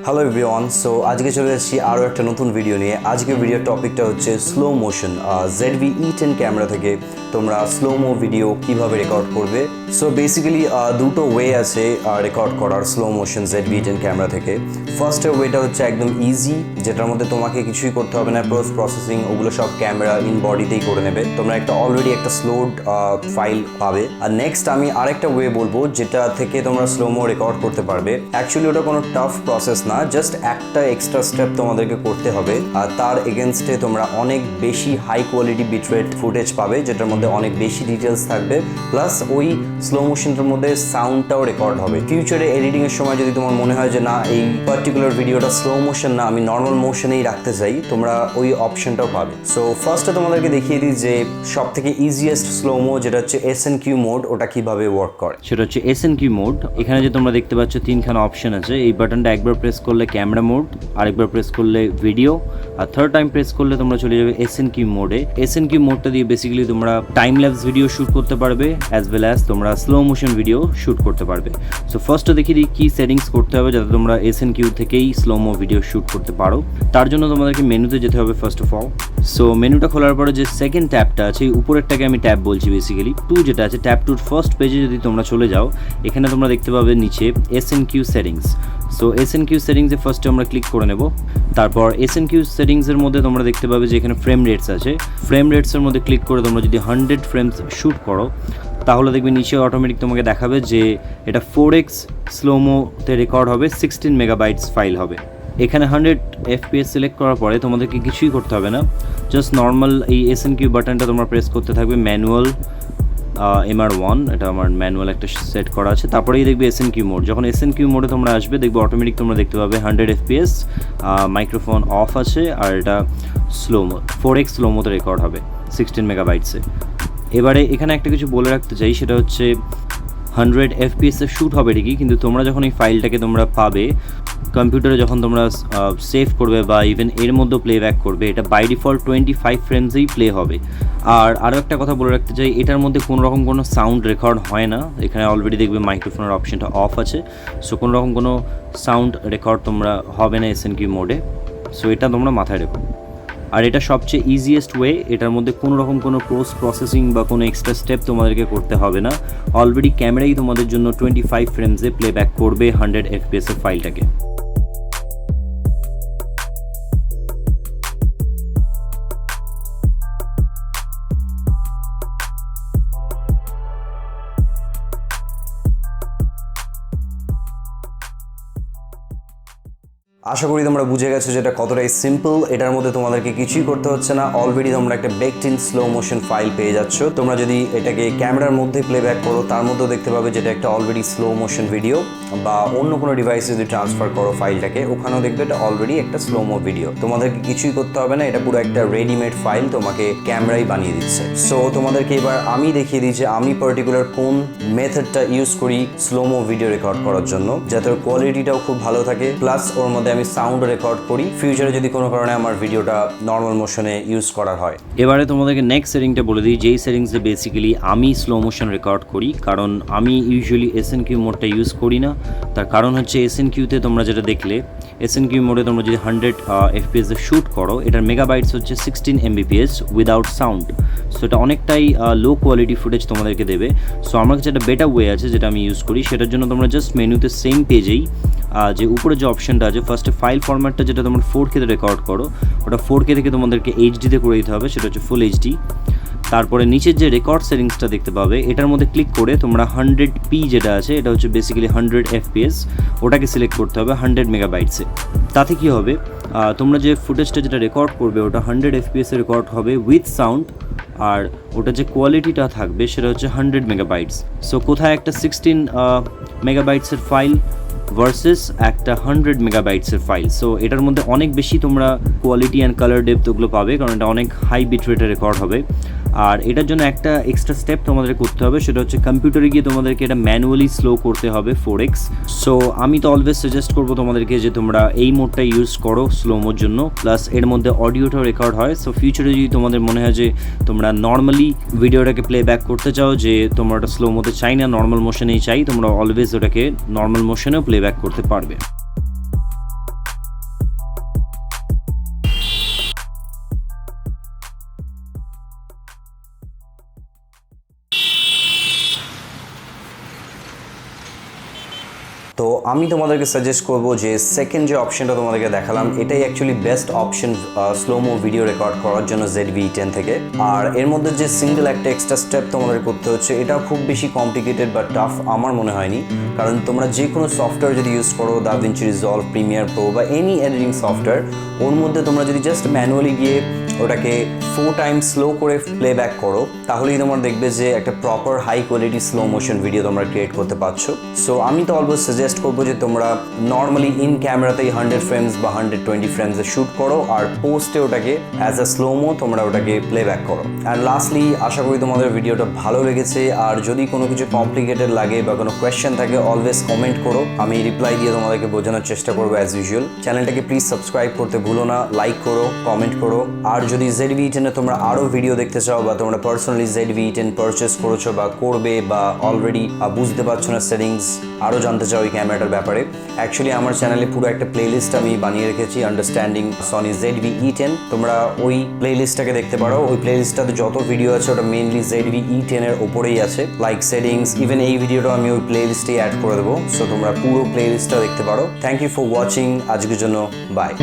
Hello everyone, so আজকে চলে এসেছি আরও একটা নতুন ভিডিও নিয়ে। আজকের ভিডিওর টপিকটা হচ্ছে স্লো মোশন। Zve10 ক্যামেরা থেকে তোমরা স্লোমো ভিডিও কিভাবে রেকর্ড করবে। সো বেসিক্যালি দুটো ওয়ে আছে রেকর্ড করার স্লো মোশন Zve10 ক্যামেরা থেকে। ফার্স্টের ওয়েটা হচ্ছে একদম ইজি, যেটার মধ্যে তোমাকে কিছুই করতে হবে না, পোস্ট প্রসেসিং ওগুলো সব ক্যামেরা ইন বডিতেই করে নেবে, তোমরা অলরেডি একটা স্লোড ফাইল পাবে। আর নেক্সট আমি আরেকটা ওয়ে বলবো যেটা থেকে তোমরা স্লোমো রেকর্ড করতে পারবে। অ্যাকচুয়ালি ওটা কোনো টাফ প্রসেস না, জাস্ট একটা এক্সট্রা স্টেপ তোমাদেরকে করতে হবে, আর তার এগেনস্টে তোমরা অনেক বেশি হাই কোয়ালিটি বিটরেট ফুটেজ পাবে, যেটার মধ্যে অনেক বেশি ডিটেলস থাকবে, প্লাস ওই স্লো মোশনটার মধ্যে সাউন্ডটাও রেকর্ড হবে। ফিউচারে এডিটিংয়ের সময় যদি তোমার মনে হয় যে না এই পার্টিকুলার ভিডিওটা স্লো মোশন না, আমি নর্মাল মোশনেই রাখতে চাই, তোমরা ওই অপশনটাও পাবে। সো ফার্স্টে তোমাদেরকে দেখিয়ে দিই যে সব থেকে ইজিয়েস্ট স্লোমো যেটা হচ্ছে SNQ মোড, ওটা কিভাবে ওয়ার্ক করে। সেটা হচ্ছে SNQ মোড। এখানে যে তোমরা দেখতে পাচ্ছ তিনখানা অপশন আছে, এই বাটনটা একবার প্রেস করলে ক্যামেরা মোড, আরেকবার প্রেস করলে ভিডিও, আর থার্ড টাইম প্রেস করলে তোমরা চলে যাবে SNQ মোডে। SNQ মোডটা দিয়ে বেসিক্যালি তোমরা টাইম ল্যাপস ভিডিও শুট করতে পারবে, অ্যাজ ওয়েল অ্যাজ তোমরা স্লো মোশন ভিডিও শুট করতে পারবে। সো ফার্স্টে দেখিয়ে দিই কী সেটিংস করতে হবে যাতে তোমরা SNQ থেকেই স্লোমো ভিডিও শুট করতে পারো। তার জন্য তোমাদেরকে মেনুতে যেতে হবে ফার্স্ট অফ অল। সো মেনুটা খোলার পরে যে সেকেন্ড ট্যাবটা আছে, উপরেরটাকে আমি ট্যাব বলছি বেসিক্যালি, টু যেটা আছে, ট্যাব টুর ফার্স্ট পেজে যদি তোমরা চলে যাও, এখানে তোমরা দেখতে পাবে নিচে SNQ সেটিংস। সো SNQ সেটিংসে ফার্স্টে আমরা ক্লিক করে নেব। তারপর SNQ সেটিংসের মধ্যে তোমরা দেখতে পাবে যে এখানে ফ্রেম রেটস আছে। ফ্রেম রেটসের মধ্যে ক্লিক করে তোমরা যদি 100 ফ্রেমস শ্যুট করো, তাহলে দেখবে নিচে অটোমেটিক তোমাকে দেখাবে যে এটা 4x স্লোমোতে রেকর্ড হবে, 16 মেগাবাইটস ফাইল হবে। এখানে 100 FPS সিলেক্ট করার পরে তোমাদেরকে কিছুই করতে হবে না, জাস্ট নর্মাল এই SNQ বাটনটা তোমরা প্রেস করতে থাকবে। ম্যানুয়াল MR1, এটা আমার ম্যানুয়াল একটা সেট করা আছে। তারপরেই দেখবে SNQ মোড। যখন SNQ মোডে তোমরা আসবে দেখবে অটোমেটিক তোমরা দেখতে পাবে 100 FPS, মাইক্রোফোন অফ আছে, আর এটা স্লোমো 4x স্লোমোতে রেকর্ড হবে 16 মেগাবাইটসে। এবারে এখানে একটা কিছু বলে রাখতে চাই, সেটা হচ্ছে 100 FPS এ শ্যুট হবে ঠিকই, কিন্তু তোমরা যখন এই ফাইলটাকে তোমরা পাবে কম্পিউটারে, যখন তোমরা সেভ করবে বা ইভেন এর মধ্যেও প্লেব্যাক করবে, এটা বাই ডিফল্ট 25 ফ্রেমসেই প্লে হবে। আর আরও একটা কথা বলে রাখতে চাই, এটার মধ্যে কোনো রকম কোনো সাউন্ড রেকর্ড হয় না। এখানে অলরেডি দেখবে মাইক্রোফোনের অপশনটা অফ আছে, সো কোনো রকম কোনো সাউন্ড রেকর্ড তোমরা হবে না SNQ মোডে। সো এটা তোমরা মাথায় রেখো। আর এটা সবচেয়ে ইজিয়েস্ট ওয়ে, এটার মধ্যে কোনো রকম কোনো পোস্ট প্রসেসিং বা কোনো এক্সট্রা স্টেপ তোমাদেরকে করতে হবে না। অলরেডি ক্যামেরাই তোমাদের জন্য 25 ফ্রেমসে প্লেব্যাক করবে 100 FPS এর ফাইলটাকে। আশা করি তোমরা বুঝে গেছো যেটা কতটাই সিম্পল। এটার মধ্যে তোমাদেরকে কিছুই করতে হচ্ছে না, অলরেডি তোমরা একটা baked in slow motion file পেয়ে যাচ্ছ। তোমরা যদি এটাকে ক্যামেরার মধ্যে প্লেব্যাক করো, তার মধ্যেও দেখতে পাবে যেটা একটা অলরেডি স্লো মোশন ভিডিও, বা অন্য কোনো ডিভাইসে যদি ট্রান্সফার করো ফাইলটাকে, ওখানেও দেখবে এটা অলরেডি একটা স্লোমো ভিডিও। তোমাদেরকে কিছুই করতে হবে না, এটা পুরো একটা রেডিমেড ফাইল তোমাকে ক্যামেরাই বানিয়ে দিচ্ছে। সো তোমাদেরকে এবার আমি দেখিয়ে দিই যে আমি পার্টিকুলার কোন মেথডটা ইউজ করি স্লোমো ভিডিও রেকর্ড করার জন্য, যাতে ওর কোয়ালিটিটাও খুব ভালো থাকে, প্লাস ওর মধ্যে আমি সাউন্ড রেকর্ড করি ফিউচারে যদি কোনো কারণে আমার ভিডিওটা নর্মাল মোশনে ইউজ করার হয়। এবারে তোমাদেরকে নেক্সট সেটিংটা বলে দিই, যেই সেটিংসে বেসিক্যালি আমি স্লো মোশন রেকর্ড করি, কারণ আমি ইউজুয়ালি SNQ মোডটা ইউজ করি না। তার কারণ হচ্ছে SNQতে তোমরা যেটা দেখলে, SNQ মোডে তোমরা যদি 100 FPS এ শ্যুট করো, এটার মেগাবাইটস হচ্ছে 16 Mbps উইদাউট সাউন্ড। সো এটা অনেকটাই লো কোয়ালিটি ফুটেজ তোমাদেরকে দেবে। সো আমার কাছে একটা বেটার ওয়ে আছে যেটা আমি ইউজ করি। সেটার জন্য তোমরা জাস্ট মেনুতে সেম পেজেই যে উপরে যে অপশনটা আছে, ফার্স্টে ফাইল ফরম্যাটটা যেটা তোমরা 4K-তে রেকর্ড করো, ওটা 4K থেকে তোমাদেরকে HD-তে করে দিতে হবে, সেটা হচ্ছে ফুল HD। তারপরে নিচের যে রেকর্ড সেটিংসটা দেখতে পাবে, এটার মধ্যে ক্লিক করে তোমরা 100p যেটা আছে, এটা হচ্ছে বেসিক্যালি 100 FPS, ওটাকে সিলেক্ট করতে হবে 100 মেগাবাইটসে। তাতে কি হবে, তোমরা যে ফুটেজটা যেটা রেকর্ড করবে ওটা 100 FPS এ রেকর্ড হবে উইথ সাউন্ড, আর ওটা যে কোয়ালিটিটা থাকবে সেটা হচ্ছে 100 মেগাবাইটস। সো কোথায় একটা 16 মেগাবাইটসের ফাইল ভার্সেস একটা 100 মেগাবাইটসের ফাইল, সো এটার মধ্যে অনেক বেশি তোমরা কোয়ালিটি অ্যান্ড কালার ডেপথ ওগুলো পাবে, কারণ এটা অনেক হাই বিট রেটে রেকর্ড হবে। আর এটার জন্য একটা এক্সট্রা স্টেপ তোমাদের করতে হবে, সেটা হচ্ছে কম্পিউটারে গিয়ে তোমাদেরকে এটা ম্যানুয়ালি স্লো করতে হবে 4x। সো আমি তো অলওয়েজ সাজেস্ট করবো তোমাদেরকে যে তোমরা এই মোডটা ইউজ করো স্লোমোর জন্য, প্লাস এর মধ্যে অডিওটাও রেকর্ড হয়। সো ফিউচারে যদি তোমাদের মনে হয় যে তোমরা নর্মালি ভিডিওটাকে প্লেব্যাক করতে চাও, যে তোমরা ওটা স্লোমোতে চাই না, নর্মাল মোশনেই চাই, তোমরা অলওয়েজ ওটাকে নর্মাল মোশনেও প্লেব্যাক করতে পারবে। তো আমি তোমাদেরকে সাজেস্ট করব যে সেকেন্ড যে অপশনটা তোমাদেরকে দেখালাম এটাই actually best option slo-mo video record করার জন্য ZV-10 থেকে। আর এর মধ্যে যে সিঙ্গেল একটা এক্সট্রা স্টেপ তোমাদের করতে হচ্ছে এটা খুব বেশি কমপ্লিকেটেড বা টাফ আমার মনে হয়নি, কারণ তোমরা যে কোনো সফটওয়্যার যদি ইউজ করো, দাভিঞ্চি রিজলভ, প্রিমিয়ার প্রো বা এনি এডিটিং সফটওয়্যার, ওর মধ্যে তোমরা যদি জাস্ট ম্যানুয়ালি গিয়ে ওটাকে 4 টাইমস স্লো করে প্লেব্যাক করো তাহলেই তোমরা দেখবে যে একটা proper high quality slow motion video তোমরা ক্রিয়েট করতে পারছো। সো আমি তো অলওয়েজ সাজেস্ট করবো যে তোমরা নর্মালি ইন ক্যামেরাতেই 100 ফ্রেমস বা 120 ফ্রেমসে শ্যুট করো আর পোস্টে ওটাকে অ্যাজ আ স্লোমো তোমরা ওটাকে প্লেব্যাক করো। অ্যান্ড লাস্টলি আশা করি তোমাদের ভিডিওটা ভালো লেগেছে, আর যদি কোনো কিছু কমপ্লিকেটেড লাগে বা কোনো কোয়েশ্চেন থাকে অলওয়েজ কমেন্ট করো, আমি রিপ্লাই দিয়ে তোমাদেরকে বোঝানোর চেষ্টা করবো অ্যাজ ইউজুয়াল। চ্যানেলটাকে প্লিজ সাবস্ক্রাইব করতে ভুলো না, লাইক করো, কমেন্ট করো। আর যদি ZV-10 এ তোমরা আরও ভিডিও দেখতে চাও বা তোমরা পার্সোনালি ZV-10 পারচেস করেছো বা করবে বা অলরেডি বুঝতে পারছো না সেটিংস, আরও জানতে চাও এই ক্যামেরাটার ব্যাপারে, অ্যাকচুয়ালি আমার চ্যানেলে পুরো একটা প্লেলিস্ট আমি বানিয়ে রেখেছি আন্ডারস্ট্যান্ডিং সনি ZV-10। তোমরা ওই প্লেলিস্টটাকে দেখতে পারো। ওই প্লেলিস্টটাতে যত ভিডিও আছে ওটা মেইনলি ZV-10 এর ওপরেই আছে, লাইক সেটিংস, ইভেন এই ভিডিওটা আমি ওই প্লেলিস্টেই অ্যাড করে দেবো। সো তোমরা পুরো প্লেলিস্টটা দেখতে পারো। থ্যাংক ইউ ফর ওয়াচিং, আজকের জন্য বাই।